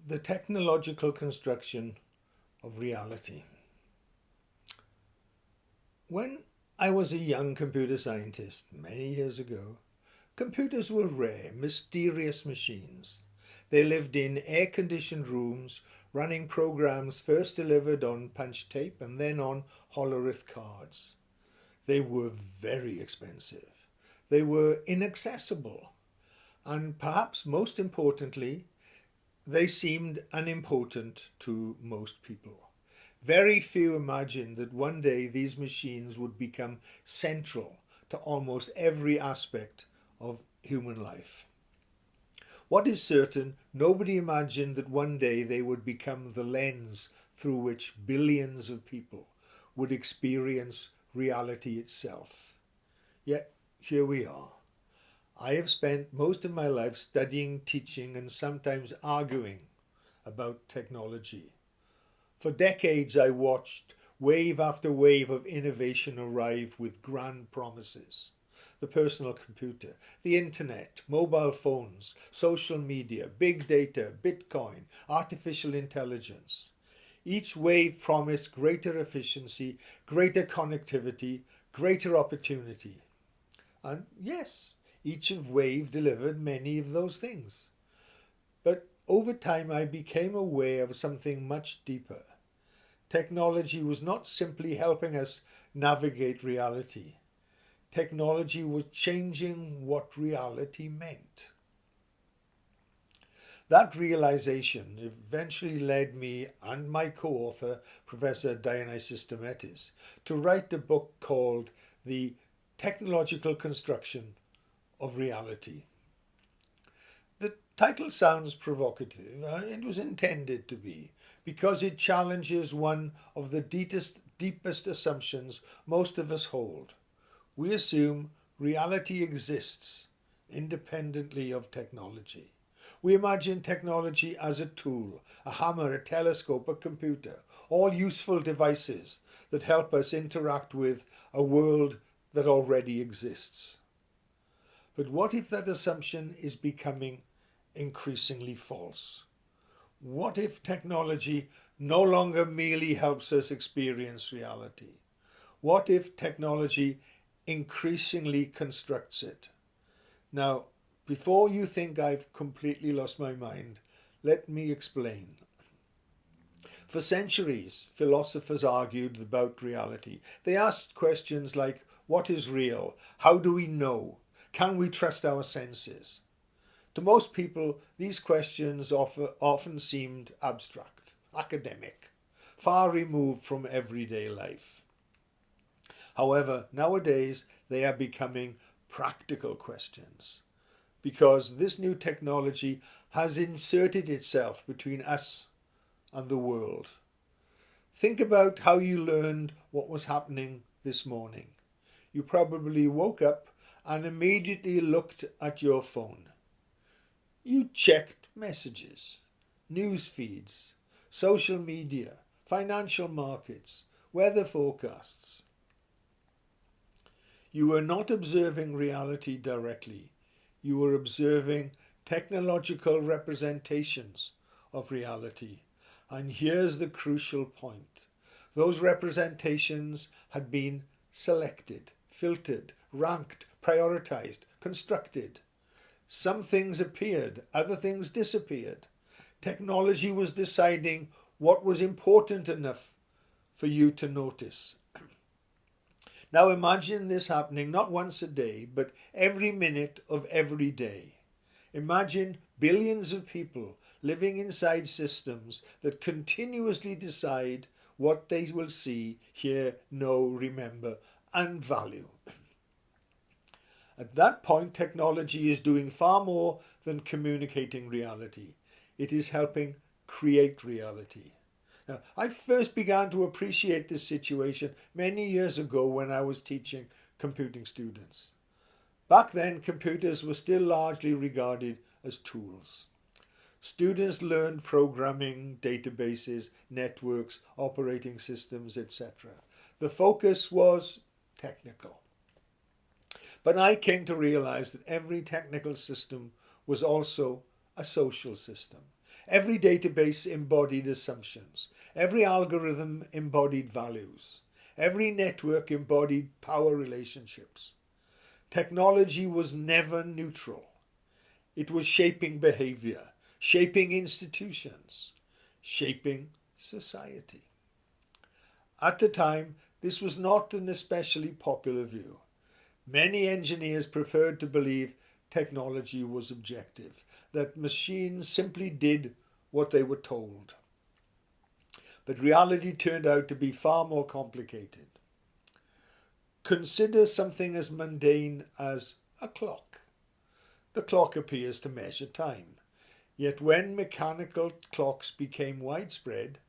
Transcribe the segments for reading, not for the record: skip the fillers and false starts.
The technological construction of reality. When I was a young computer scientist many years ago, computers were rare, mysterious machines. They lived in air-conditioned rooms, running programs first delivered on punch tape and then on holograph cards. They were very expensive. They were inaccessible. And perhaps most importantly, they seemed unimportant to most people. Very few imagined that one day these machines would become central to almost every aspect of human life. What is certain, nobody imagined that one day they would become the lens through which billions of people would experience reality itself. Yet, here we are. I have spent most of my life studying, teaching, and sometimes arguing about technology. For decades, I watched wave after wave of innovation arrive with grand promises. The personal computer, the internet, mobile phones, social media, big data, Bitcoin, artificial intelligence. Each wave promised greater efficiency, greater connectivity, greater opportunity. And yes, each wave delivered many of those things. But over time I became aware of something much deeper. Technology was not simply helping us navigate reality. Technology was changing what reality meant. That realization eventually led me and my co-author, Professor Dionysius Demetis, to write a book called The Technological Construction of Reality. The title sounds provocative. It was intended to be, because it challenges one of the deepest assumptions most of us hold. We assume reality exists independently of technology. We imagine technology as a tool, a hammer, a telescope, a computer, all useful devices that help us interact with a world that already exists. But what if that assumption is becoming increasingly false? What if technology no longer merely helps us experience reality? What if technology increasingly constructs it? Now, before you think I've completely lost my mind, let me explain. For centuries, philosophers argued about reality. They asked questions like, what is real? How do we know? Can we trust our senses? To most people, these questions often seemed abstract, academic, far removed from everyday life. However, nowadays they are becoming practical questions because this new technology has inserted itself between us and the world. Think about how you learned what was happening this morning. You probably woke up and immediately looked at your phone. You checked messages, news feeds, social media, financial markets, weather forecasts. You were not observing reality directly. You were observing technological representations of reality. And here's the crucial point. Those representations had been selected, filtered, ranked, prioritized, constructed. Some things appeared, other things disappeared. Technology was deciding what was important enough for you to notice. Now imagine this happening not once a day, but every minute of every day. Imagine billions of people living inside systems that continuously decide what they will see, hear, know, remember, and value. At that point, technology is doing far more than communicating reality. It is helping create reality. Now, I first began to appreciate this situation many years ago when I was teaching computing students. Back then, computers were still largely regarded as tools. Students learned programming, databases, networks, operating systems, etc. The focus was technical. But I came to realize that every technical system was also a social system. Every database embodied assumptions. Every algorithm embodied values. Every network embodied power relationships. Technology was never neutral. It was shaping behavior, shaping institutions, shaping society. At the time, this was not an especially popular view. Many engineers preferred to believe technology was objective, that machines simply did what they were told. But reality turned out to be far more complicated. Consider something as mundane as a clock. The clock appears to measure time. Yet when mechanical clocks became widespread,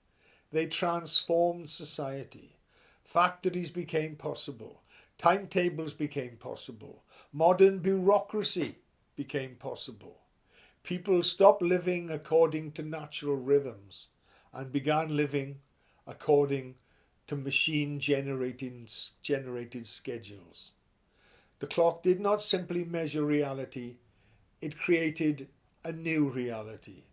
they transformed society. Factories became possible. Timetables became possible. Modern bureaucracy became possible. People stopped living according to natural rhythms and began living according to machine-generated schedules. The clock did not simply measure reality, it created a new reality.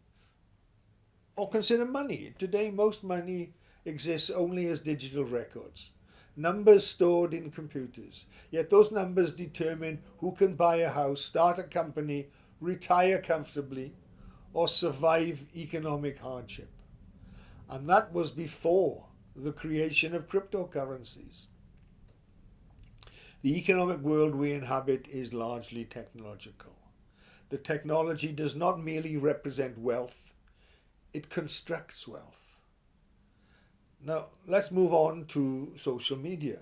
Or consider money. Today, most money exists only as digital records. Numbers stored in computers. Yet those numbers determine who can buy a house, start a company, retire comfortably, or survive economic hardship. And that was before the creation of cryptocurrencies. The economic world we inhabit is largely technological. The technology does not merely represent wealth, it constructs wealth. Now, let's move on to social media.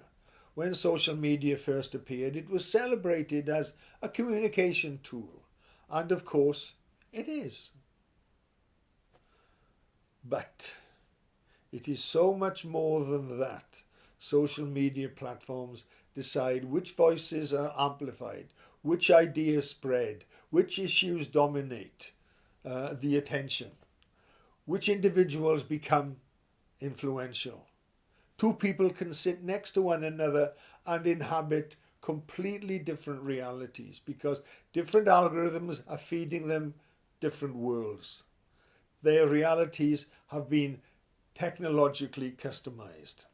When social media first appeared, it was celebrated as a communication tool. And of course, it is. But it is so much more than that. Social media platforms decide which voices are amplified, which ideas spread, which issues dominate the attention, which individuals become influential. Two people can sit next to one another and inhabit completely different realities because different algorithms are feeding them different worlds. Their realities have been technologically customized,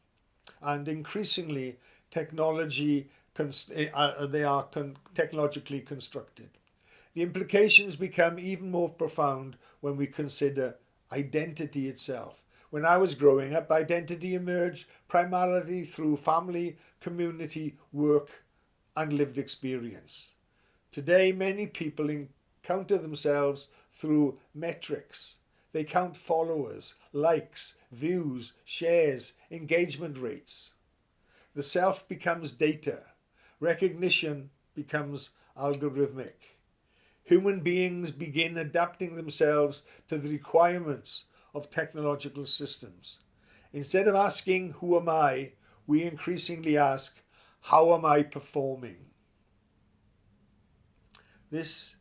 and increasingly technologically constructed. The implications become even more profound when we consider identity itself. When I was growing up, identity emerged primarily through family, community, work, and lived experience. Today, many people encounter themselves through metrics. They count followers, likes, views, shares, engagement rates. The self becomes data. Recognition becomes algorithmic. Human beings begin adapting themselves to the requirements of technological systems. Instead of asking, "Who am I?" we increasingly ask, "How am I performing?" This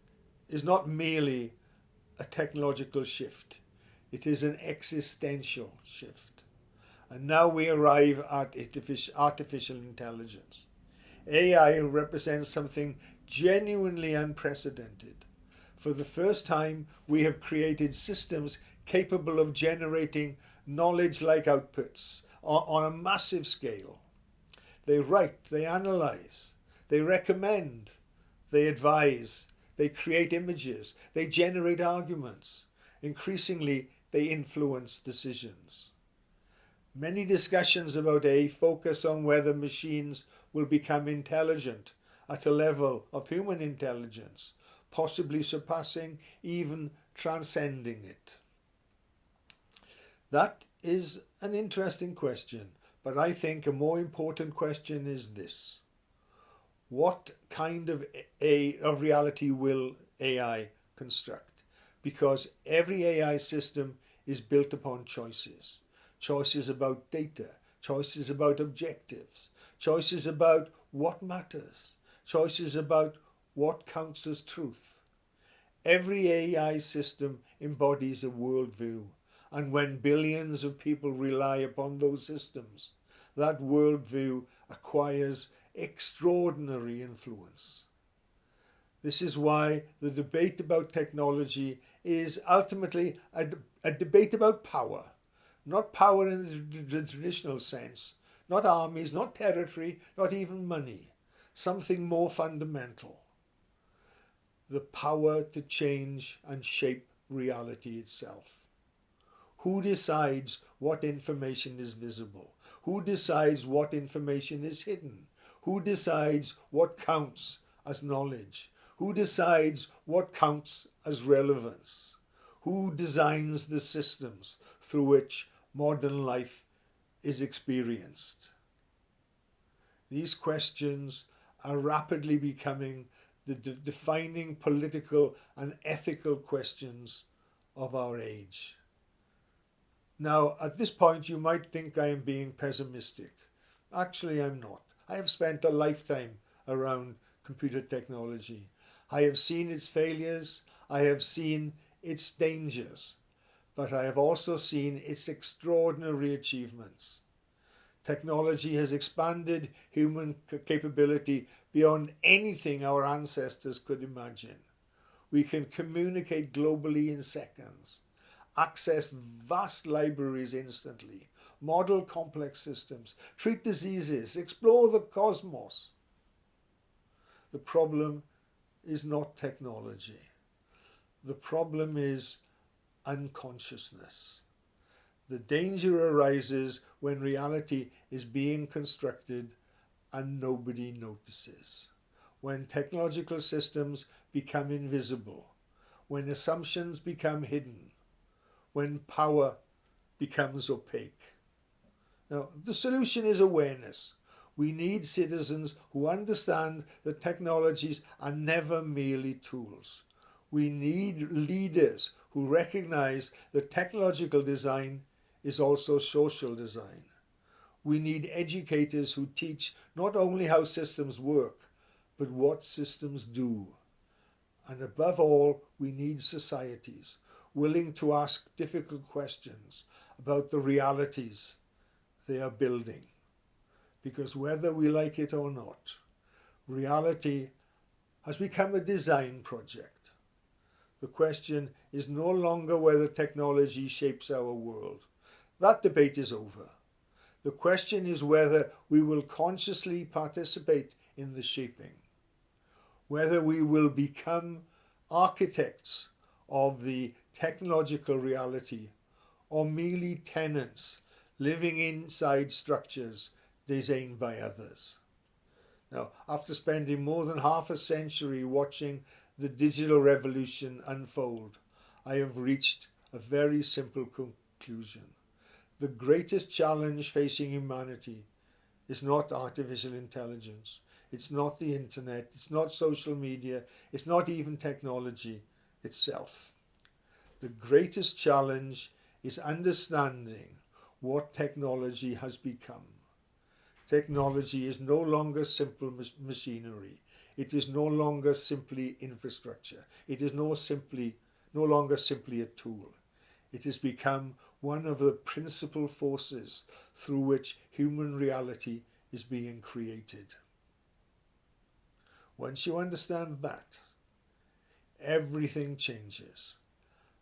is not merely a technological shift. It is an existential shift. And now we arrive at artificial intelligence. AI represents something genuinely unprecedented. For the first time, we have created systems capable of generating knowledge-like outputs on a massive scale. They write, they analyze, they recommend, they advise, they create images, they generate arguments. Increasingly, they influence decisions. Many discussions about AI focus on whether machines will become intelligent at a level of human intelligence, possibly surpassing, even transcending it. That is an interesting question, but I think a more important question is this. What kind of reality will AI construct? Because every AI system is built upon choices. Choices about data, choices about objectives, choices about what matters, choices about what counts as truth. Every AI system embodies a worldview, and when billions of people rely upon those systems, that worldview acquires extraordinary influence. This is why the debate about technology is ultimately a debate about power. Not power in the traditional sense, not armies, not territory, not even money. Something more fundamental. The power to change and shape reality itself. Who decides what information is visible? Who decides what information is hidden? Who decides what counts as knowledge? Who decides what counts as relevance? Who designs the systems through which modern life is experienced? These questions are rapidly becoming the defining political and ethical questions of our age. Now, at this point, you might think I am being pessimistic. Actually, I'm not. I have spent a lifetime around computer technology. I have seen its failures, I have seen its dangers, but I have also seen its extraordinary achievements. Technology has expanded human capability beyond anything our ancestors could imagine. We can communicate globally in seconds, access vast libraries instantly, model complex systems, treat diseases, explore the cosmos. The problem is not technology. The problem is unconsciousness. The danger arises when reality is being constructed and nobody notices. When technological systems become invisible. When assumptions become hidden. When power becomes opaque. Now, the solution is awareness. We need citizens who understand that technologies are never merely tools. We need leaders who recognize that technological design is also social design. We need educators who teach not only how systems work, but what systems do. And above all, we need societies willing to ask difficult questions about the realities they are building. Because whether we like it or not, reality has become a design project. The question is no longer whether technology shapes our world. That debate is over. The question is whether we will consciously participate in the shaping, whether we will become architects of the technological reality or merely tenants living inside structures designed by others. Now, after spending more than half a century watching the digital revolution unfold, I have reached a very simple conclusion. The greatest challenge facing humanity is not artificial intelligence, it's not the internet, it's not social media, it's not even technology itself. The greatest challenge is understanding what technology has become. Technology is no longer simple machinery. It is no longer simply infrastructure. It is no longer simply a tool. It has become one of the principal forces through which human reality is being created. Once you understand that, everything changes.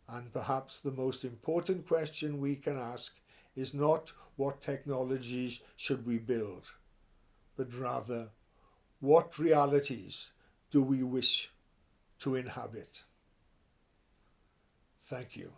And perhaps the most important question we can ask is not what technologies should we build, but rather what realities do we wish to inhabit. Thank you.